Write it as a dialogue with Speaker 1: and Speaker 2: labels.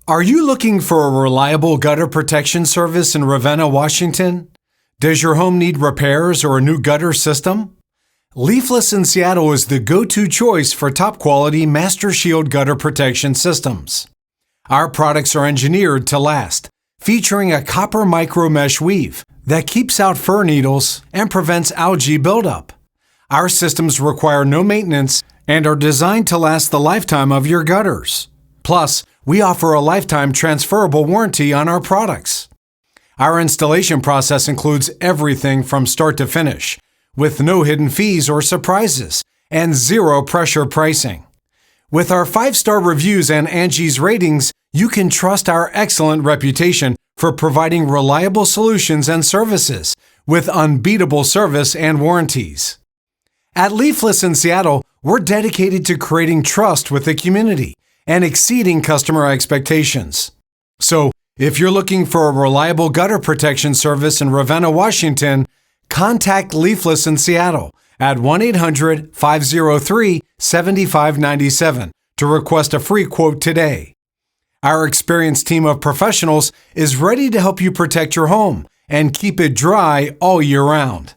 Speaker 1: Are you looking for a reliable gutter protection service in Ravenna, Washington? Does your home need repairs or a new gutter system? Leafless in Seattle is the go-to choice for top-quality MasterShield Gutter Protection systems. Our products are engineered to last, featuring a copper micro mesh weave that keeps out fir needles and prevents algae buildup. Our systems require no maintenance and are designed to last the lifetime of your gutters. Plus, we offer a lifetime transferable warranty on our products. Our installation process includes everything from start to finish, with no hidden fees or surprises, and zero pressure pricing. With our 5-star reviews and Angie's ratings, you can trust our excellent reputation for providing reliable solutions and services with unbeatable service and warranties. At Leafless in Seattle, we're dedicated to creating trust with the community and exceeding customer expectations. So, if you're looking for a reliable gutter protection service in Ravenna, Washington, contact Leafless in Seattle at 1-800-503-7597 to request a free quote today. Our experienced team of professionals is ready to help you protect your home and keep it dry all year round.